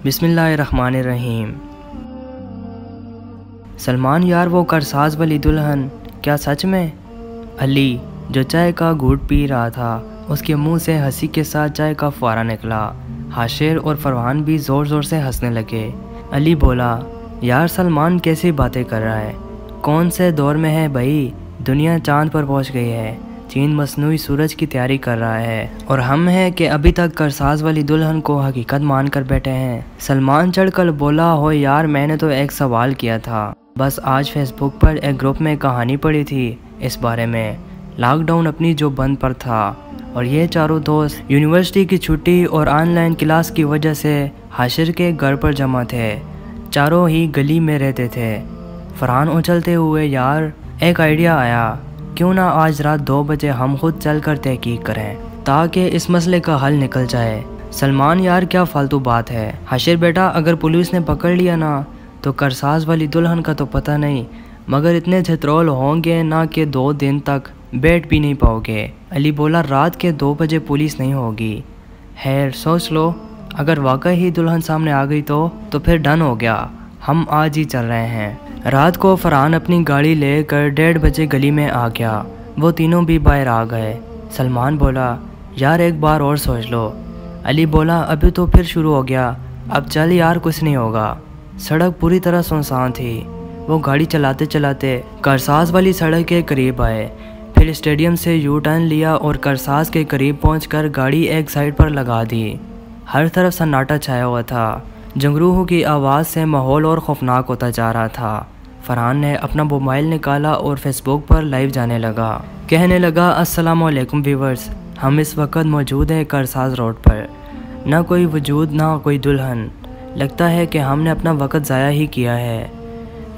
بسم اللہ الرحمن الرحیم۔ سلمان یار وہ کرساز والی دلہن کیا سچ میں؟ علی جو چائے کا گھونٹ پی رہا تھا اس کے منہ سے ہنسی کے ساتھ چائے کا فوارہ نکلا۔ حاشر اور فرحان بھی زور زور سے ہنسنے لگے۔ علی بولا یار سلمان کیسی باتیں کر رہا ہے، کون سے دور میں ہے بھائی، دنیا چاند پر پہنچ گئی ہے، چین مصنوعی سورج کی تیاری کر رہا ہے اور ہم ہیں کہ ابھی تک کرساز والی دلہن کو حقیقت مان کر بیٹھے ہیں۔ سلمان چڑھ کر بولا ہو یار میں نے تو ایک سوال کیا تھا، بس آج فیس بک پر ایک گروپ میں کہانی پڑھی تھی اس بارے میں، لاک ڈاؤن اپنی جو بند پر تھا اور یہ چاروں دوست یونیورسٹی کی چھٹی اور آن لائن کلاس کی وجہ سے حاشر کے گھر پر جمع تھے، چاروں ہی گلی میں رہتے تھے۔ فرحان اچھلتے ہوئے یار ایک آئیڈیا آیا، کیوں نہ آج رات 2 بجے ہم خود چل کر تحقیق کریں تاکہ اس مسئلے کا حل نکل جائے۔ سلمان یار کیا فالتو بات ہے، حاشر بیٹا اگر پولیس نے پکڑ لیا نا تو کرساز والی دلہن کا تو پتہ نہیں، مگر اتنے جھترول ہوں گے نہ کہ 2 دن تک بیٹھ بھی نہیں پاؤ گے۔ علی بولا رات کے 2 بجے پولیس نہیں ہوگی، خیر سوچ لو، اگر واقعی ہی دلہن سامنے آ گئی تو پھر ڈن ہو گیا، ہم آج ہی چل رہے ہیں۔ رات کو فرحان اپنی گاڑی لے کر 1:30 بجے گلی میں آ گیا، وہ تینوں بھی باہر آ گئے۔ سلمان بولا یار ایک بار اور سوچ لو۔ علی بولا ابھی تو پھر شروع ہو گیا، اب چل یار کچھ نہیں ہوگا۔ سڑک پوری طرح سنسان تھی، وہ گاڑی چلاتے چلاتے کرساز والی سڑک کے قریب آئے، پھر اسٹیڈیم سے یو ٹرن لیا اور کرساز کے قریب پہنچ کر گاڑی ایک سائڈ پر لگا دی۔ ہر طرف سناٹا چھایا ہوا تھا، جنگروہوں کی آواز سے ماحول اور خوفناک ہوتا جا رہا تھا۔ فرحان نے اپنا موبائل نکالا اور فیس بک پر لائیو جانے لگا، کہنے لگا السلام علیکم ویورز، ہم اس وقت موجود ہیں کرساز روڈ پر، نہ کوئی وجود نہ کوئی دلہن، لگتا ہے کہ ہم نے اپنا وقت ضائع ہی کیا ہے۔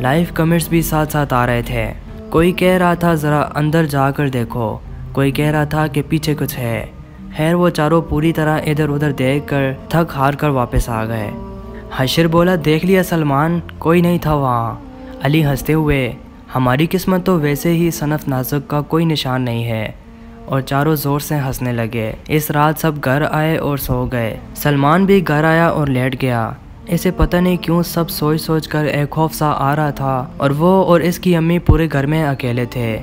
لائیو کمنٹس بھی ساتھ ساتھ آ رہے تھے، کوئی کہہ رہا تھا ذرا اندر جا کر دیکھو، کوئی کہہ رہا تھا کہ پیچھے کچھ ہے۔ خیر وہ چاروں پوری طرح ادھر ادھر دیکھ کر تھک ہار کر واپس آ گئے۔ حاشر بولا دیکھ لیا سلمان، کوئی نہیں تھا وہاں۔ علی ہنستے ہوئے ہماری قسمت تو ویسے ہی صنف نازک کا کوئی نشان نہیں ہے، اور چاروں زور سے ہنسنے لگے۔ اس رات سب گھر آئے اور سو گئے، سلمان بھی گھر آیا اور لیٹ گیا۔ اسے پتہ نہیں کیوں سب سوچ سوچ کر ایک خوف سا آ رہا تھا، اور وہ اور اس کی امی پورے گھر میں اکیلے تھے۔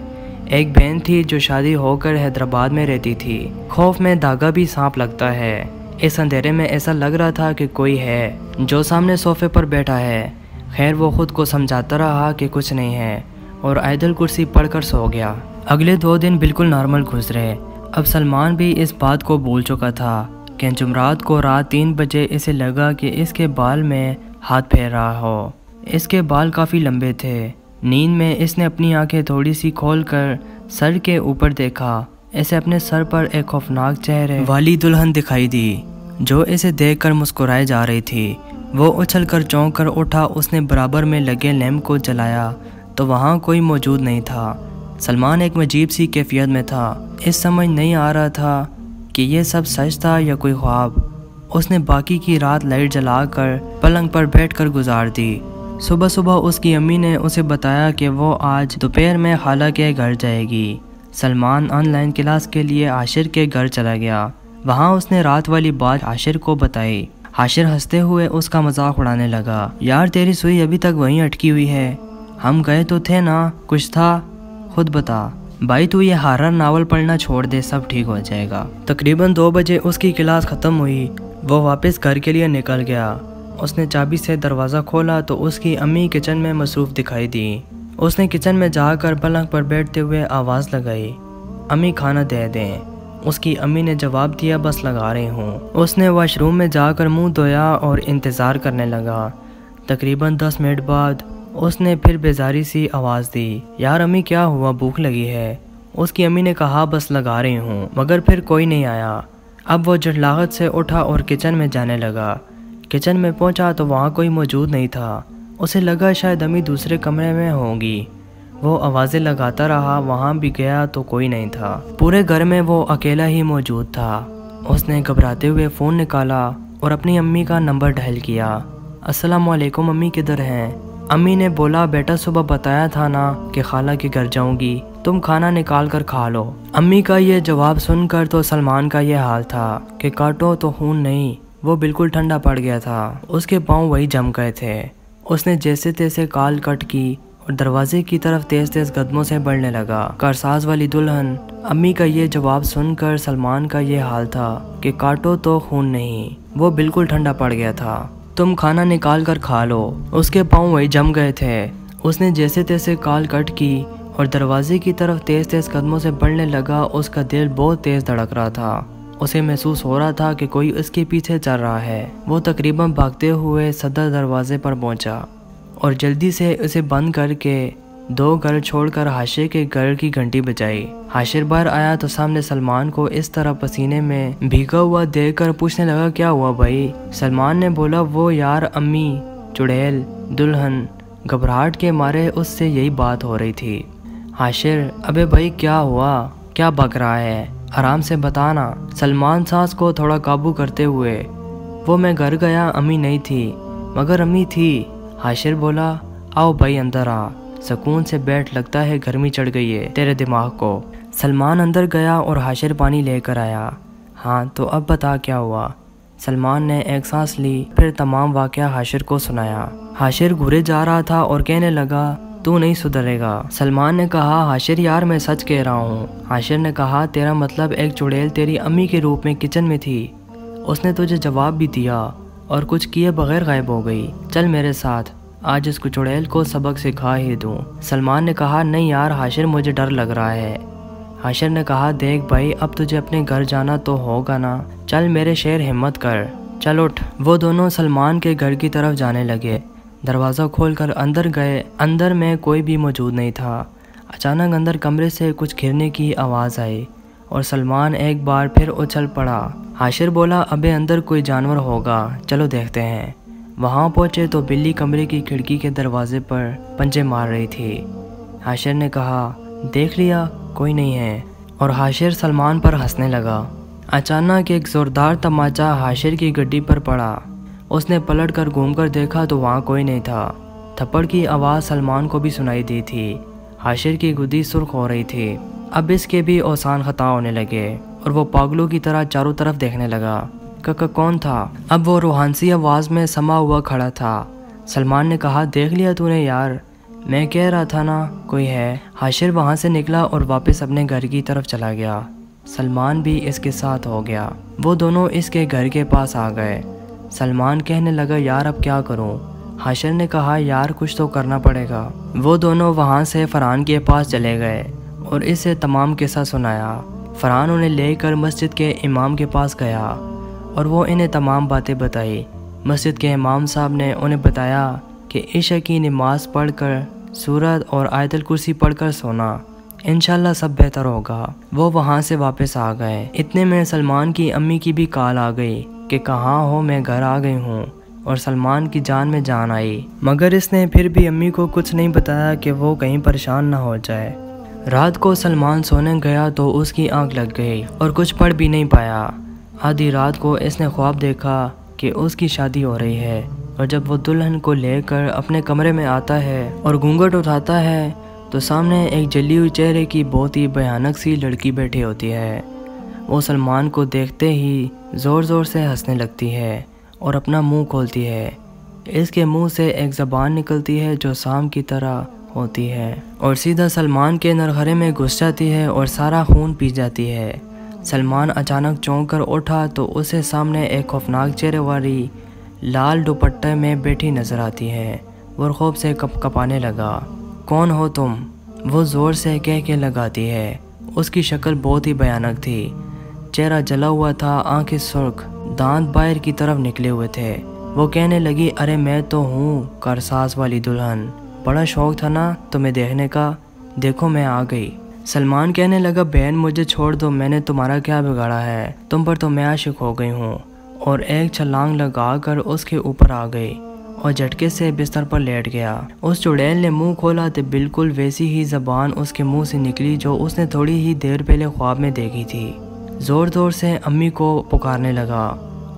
ایک بہن تھی جو شادی ہو کر حیدرآباد میں رہتی تھی۔ خوف میں دھاگا بھی سانپ لگتا ہے، اس اندھیرے میں ایسا لگ رہا تھا کہ کوئی ہے جو سامنے صوفے پر بیٹھا ہے۔ خیر وہ خود کو سمجھاتا رہا کہ کچھ نہیں ہے اور آیت کرسی پڑھ کر سو گیا۔ اگلے 2 دن بالکل نارمل گزرے۔ اب سلمان بھی اس بات کو بھول چکا تھا کہ جمعرات کو رات 3 بجے اسے لگا کہ اس کے بال میں ہاتھ پھیر رہا ہو۔ اس کے بال کافی لمبے تھے۔ نیند میں اس نے اپنی آنکھیں تھوڑی سی کھول کر سر کے اوپر دیکھا، اسے اپنے سر پر ایک خوفناک چہرے والی دلہن دکھائی دی جو اسے دیکھ کر مسکرائے جا رہی تھی۔ وہ اچھل کر چونک کر اٹھا، اس نے برابر میں لگے لیمپ کو جلایا تو وہاں کوئی موجود نہیں تھا۔ سلمان ایک عجیب سی کیفیت میں تھا، اس سمجھ نہیں آ رہا تھا کہ یہ سب سچ تھا یا کوئی خواب۔ اس نے باقی کی رات لائٹ جلا کر پلنگ پر بیٹھ کر گزار دی۔ صبح اس کی امی نے اسے بتایا کہ وہ آج دوپہر میں خالہ کے گھر جائے گی۔ سلمان آن لائن کلاس کے لیے حاشر کے گھر چلا گیا، وہاں اس نے رات والی بات حاشر کو بتائی۔ حاشر ہنستے ہوئے اس کا مذاق اڑانے لگا، یار تیری سوئی ابھی تک وہیں اٹکی ہوئی ہے، ہم گئے تو تھے نا، کچھ تھا خود بتا۔ بھائی تو یہ ہارر ناول پڑھنا چھوڑ دے، سب ٹھیک ہو جائے گا۔ تقریباً 2 بجے اس کی کلاس ختم ہوئی، وہ واپس گھر کے لیے نکل گیا۔ اس نے چابی سے دروازہ کھولا تو اس کی امی کچن میں مصروف دکھائی دی۔ اس نے کچن میں جا کر پلنگ پر بیٹھتے ہوئے آواز لگائی، امی کھانا دے دیں۔ اس کی امی نے جواب دیا بس لگا رہی ہوں۔ اس نے واش روم میں جا کر منہ دھویا اور انتظار کرنے لگا۔ تقریباً 10 منٹ بعد اس نے پھر بیزاری سی آواز دی، یار امی کیا ہوا، بھوک لگی ہے؟ اس کی امی نے کہا بس لگا رہی ہوں، مگر پھر کوئی نہیں آیا۔ اب وہ جھٹلاہٹ سے اٹھا اور کچن میں جانے لگا۔ کچن میں پہنچا تو وہاں کوئی موجود نہیں تھا، اسے لگا شاید امی دوسرے کمرے میں ہوں گی۔ وہ آوازیں لگاتا رہا، وہاں بھی گیا تو کوئی نہیں تھا، پورے گھر میں وہ اکیلا ہی موجود تھا۔ اس نے گھبراتے ہوئے فون نکالا اور اپنی امی کا نمبر ڈائل کیا۔ السلام علیکم امی، کدھر ہیں؟ امی نے بولا بیٹا صبح بتایا تھا نا کہ خالہ کے گھر جاؤں گی، تم کھانا نکال کر کھا لو۔ امی کا یہ جواب سن کر تو سلمان کا یہ حال تھا کہ کاٹو تو خون نہیں، वो बिल्कुल ठंडा पड़ गया था, उसके पाँव वही जम गए थे। उसने जैसे तैसे काल कट की और दरवाजे की तरफ तेज तेज कदमों से बढ़ने लगा। कारसाज वाली दुल्हन अम्मी का ये जवाब सुनकर सलमान का ये हाल था कि काटो तो खून नहीं, वो बिल्कुल ठंडा पड़ गया था। तुम खाना निकाल कर खा लो। उसके पाँव वही जम गए थे। उसने जैसे तैसे काल कट की और दरवाजे की तरफ तेज तेज कदमों से बढ़ने लगा। उसका दिल बहुत तेज धड़क रहा था। उसे महसूस हो रहा था कि कोई उसके पीछे चल रहा है। वो तकरीबन भागते हुए सदर दरवाजे पर पहुंचा और जल्दी से उसे बंद करके 2 घर छोड़कर हाशिर के घर की घंटी बजाई। हाशिर बाहर आया तो सामने सलमान को इस तरह पसीने में भीगा हुआ देखकर पूछने लगा, क्या हुआ भाई? सलमान ने बोला, वो यार अम्मी, चुड़ैल, दुल्हन। घबराहट के मारे उससे यही बात हो रही थी। हाशिर, अबे भाई क्या हुआ? क्या बक रहा है? आराम से बताना। सलमान सांस को थोड़ा काबू करते हुए, वो मैं घर गया, अम्मी नहीं थी, मगर अम्मी थी। हाशिर बोला, आओ भाई अंदर आ, सुकून से बैठ, लगता है गर्मी चढ़ गई है तेरे दिमाग को। सलमान अंदर गया और हाशिर पानी लेकर आया। हाँ तो अब बता क्या हुआ? सलमान ने एक सांस ली, फिर तमाम वाक़या हाशिर को सुनाया। हाशिर घूरे जा रहा था और कहने लगा, तू नहीं सुधरेगा। सलमान ने कहा, हाशिर यार मैं सच कह रहा हूँ। हाशिर ने कहा, तेरा मतलब एक चुड़ैल तेरी अम्मी के रूप में किचन में थी, उसने तुझे जवाब भी दिया और कुछ किए बगैर गायब हो गई। चल मेरे साथ, आज इसको चुड़ैल को सबक सिखा ही दूँ। सलमान ने कहा, नहीं यार हाशिर, मुझे डर लग रहा है। हाशिर ने कहा, देख भाई, अब तुझे अपने घर जाना तो होगा ना, चल मेरे शेर, हिम्मत कर, चल उठ। वो दोनों सलमान के घर की तरफ जाने लगे। दरवाज़ा खोलकर अंदर गए। अंदर में कोई भी मौजूद नहीं था। अचानक अंदर कमरे से कुछ गिरने की आवाज़ आई और सलमान एक बार फिर उछल पड़ा। हाशिर बोला, अबे अंदर कोई जानवर होगा, चलो देखते हैं। वहाँ पहुँचे तो बिल्ली कमरे की खिड़की के दरवाजे पर पंजे मार रही थी। हाशिर ने कहा, देख लिया, कोई नहीं है, और हाशिर सलमान पर हंसने लगा। अचानक एक ज़ोरदार तमाचा हाशिर की गड्डी पर पड़ा। उसने पलटकर घूमकर देखा तो वहाँ कोई नहीं था। थप्पड़ की आवाज़ सलमान को भी सुनाई दी थी। हाशिर की गुद्दी सुर्ख हो रही थी। अब इसके भी औसान खता होने लगे और वो पागलों की तरह चारों तरफ देखने लगा। काका कौन था? अब वो रूहानी आवाज़ में समा हुआ खड़ा था। सलमान ने कहा, देख लिया तूने यार, मैं कह रहा था ना कोई है। हाशिर वहाँ से निकला और वापस अपने घर की तरफ चला गया। सलमान भी इसके साथ हो गया। वो दोनों इसके घर के पास आ गए। सलमान कहने लगा, यार अब क्या करूं? हाशिर ने कहा, यार कुछ तो करना पड़ेगा। वो दोनों वहां से फरहान के पास चले गए और इसे तमाम किस्सा सुनाया। फरहान उन्हें लेकर मस्जिद के इमाम के पास गया और वो इन्हें तमाम बातें बताई। मस्जिद के इमाम साहब ने उन्हें बताया कि इशा की नमाज पढ़कर सूरत और आयतल कुर्सी पढ़कर सोना, इंशाल्लाह सब बेहतर होगा। वो वहाँ से वापस आ गए। इतने में सलमान की अम्मी की भी कॉल आ गई कि कहाँ हो, मैं घर आ गई हूँ, और सलमान की जान में जान आई। मगर इसने फिर भी अम्मी को कुछ नहीं बताया कि वो कहीं परेशान ना हो जाए। रात को सलमान सोने गया तो उसकी आंख लग गई और कुछ पढ़ भी नहीं पाया। आधी रात को इसने ख्वाब देखा कि उसकी शादी हो रही है, और जब वो दुल्हन को लेकर अपने कमरे में आता है और घूंघट उठाता है तो सामने एक जली हुई चेहरे की बहुत ही भयानक सी लड़की बैठी होती है। वो सलमान को देखते ही ज़ोर ज़ोर से हंसने लगती है और अपना मुंह खोलती है। इसके मुंह से एक ज़बान निकलती है जो शाम की तरह होती है और सीधा सलमान के नरहरे में घुस जाती है और सारा खून पी जाती है। सलमान अचानक चौंक कर उठा तो उसे सामने एक खौफनाक चेहरे वाली लाल दुपट्टे में बैठी नजर आती है। वो खौफ से कपाने लगा। कौन हो तुम? वो ज़ोर से कह के लगाती है। उसकी शक्ल बहुत ही भयानक थी। चेहरा जला हुआ था, आंखें सुर्ख, दांत बाहर की तरफ निकले हुए थे। वो कहने लगी, अरे मैं तो हूँ कारसाज वाली दुल्हन, बड़ा शौक था ना तुम्हें देखने का, देखो मैं आ गई। सलमान कहने लगा, बहन मुझे छोड़ दो, मैंने तुम्हारा क्या बिगाड़ा है, तुम पर तो मैं आशिक हो गई हूँ। और एक छलांग लगाकर उसके ऊपर आ गई और झटके से बिस्तर पर लेट गया। उस चुड़ैल ने मुंह खोला तो बिल्कुल वैसी ही जबान उसके मुंह से निकली जो उसने थोड़ी ही देर पहले ख्वाब में देखी थी। जोर जोर से अम्मी को पुकारने लगा।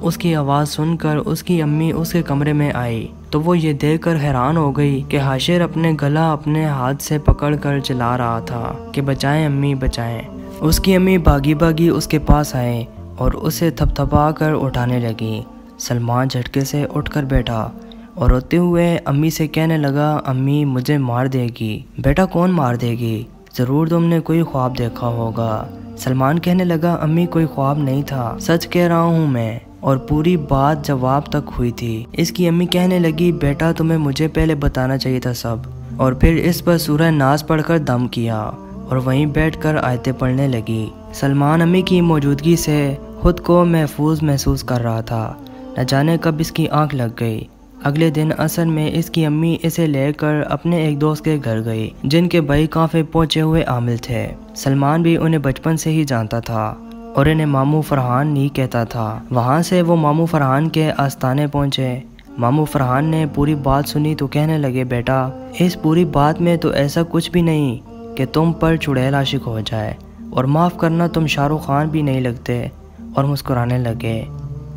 उसकी आवाज़ सुनकर उसकी अम्मी उसके कमरे में आई तो वो ये देखकर हैरान हो गई कि हाशिर अपने गला अपने हाथ से पकड़कर चिल्ला रहा था कि बचाएं अम्मी बचाएं। उसकी अम्मी भागी भागी उसके पास आए और उसे थपथपा कर उठाने लगी। सलमान झटके से उठकर बैठा और रोते हुए अम्मी से कहने लगा, अम्मी मुझे मार देगी। बेटा कौन मार देगी? ज़रूर तुमने कोई ख्वाब देखा होगा। सलमान कहने लगा, अम्मी कोई ख्वाब नहीं था, सच कह रहा हूँ मैं, और पूरी बात जवाब तक हुई थी। इसकी अम्मी कहने लगी, बेटा तुम्हें मुझे पहले बताना चाहिए था सब। और फिर इस पर सूरह नास पढ़कर दम किया और वहीं बैठकर आयतें पढ़ने लगी। सलमान अम्मी की मौजूदगी से खुद को महफूज महसूस कर रहा था। न जाने कब इसकी आंख लग गई। अगले दिन असर में इसकी अम्मी इसे लेकर अपने एक दोस्त के घर गई, जिनके भाई काफ़ी पहुंचे हुए आमिल थे। सलमान भी उन्हें बचपन से ही जानता था और इन्हें मामू फरहान नहीं कहता था। वहाँ से वो मामू फरहान के आस्थाने पहुँचे। मामू फरहान ने पूरी बात सुनी तो कहने लगे, बेटा इस पूरी बात में तो ऐसा कुछ भी नहीं कि तुम पर चुड़ैल आशिक हो जाए, और माफ़ करना तुम शाहरुख खान भी नहीं लगते। और मुस्कुराने लगे।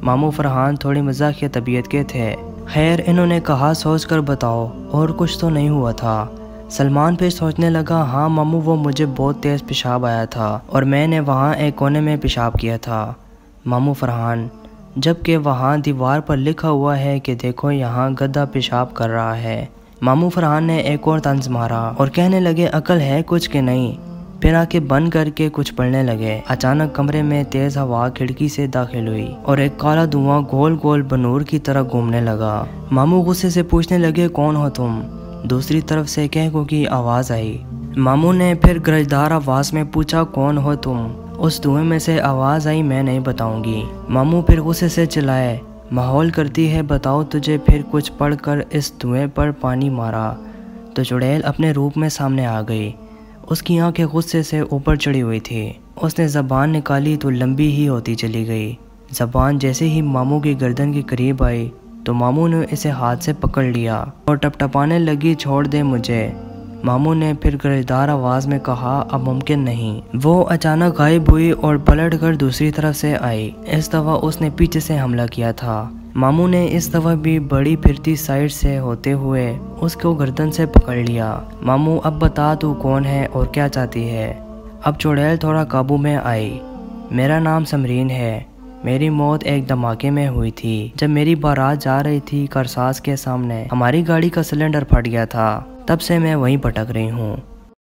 मामू फरहान थोड़ी मजाकिया तबीयत के थे। खैर इन्होंने कहा, सोच कर बताओ, और कुछ तो नहीं हुआ था। सलमान फिर सोचने लगा, हाँ मामू वो मुझे बहुत तेज़ पेशाब आया था और मैंने वहाँ एक कोने में पेशाब किया था। मामू फरहान, जबकि वहाँ दीवार पर लिखा हुआ है कि देखो यहाँ गधा पेशाब कर रहा है। मामू फरहान ने एक और तंज मारा और कहने लगे, अकल है कुछ के नहीं। फिर आंखें बंद करके कुछ पढ़ने लगे। अचानक कमरे में तेज हवा खिड़की से दाखिल हुई और एक काला धुआं गोल गोल बनूर की तरह घूमने लगा। मामू गुस्से से पूछने लगे, कौन हो तुम? दूसरी तरफ से कहको की आवाज़ आई। मामू ने फिर गरजदार आवाज़ में पूछा, कौन हो तुम? उस धुएं में से आवाज़ आई, मैं नहीं बताऊंगी। मामू फिर गुस्से से चिल्लाए, माहौल करती है बताओ तुझे। फिर कुछ पढ़कर इस धुएं पर पानी मारा तो चुड़ैल अपने रूप में सामने आ गई। उसकी आंखें गुस्से से ऊपर चढ़ी हुई थी। उसने ज़बान निकाली तो लंबी ही होती चली गई। ज़बान जैसे ही मामू की गर्दन के करीब आई तो मामू ने इसे हाथ से पकड़ लिया और टपटपाने लगी, छोड़ दे मुझे। मामू ने फिर गरजदार आवाज़ में कहा, अब मुमकिन नहीं। वो अचानक गायब हुई और पलटकर दूसरी तरफ से आई। इस दफ़ा उसने पीछे से हमला किया था। मामू ने इस दफ़ा भी बड़ी फिरती साइड से होते हुए उसको गर्दन से पकड़ लिया। मामू अब बता तू कौन है और क्या चाहती है? अब चुड़ैल थोड़ा काबू में आई। मेरा नाम समरीन है। मेरी मौत एक धमाके में हुई थी। जब मेरी बारात जा रही थी करसास के सामने, हमारी गाड़ी का सिलेंडर फट गया था। तब से मैं वहीं भटक रही हूँ।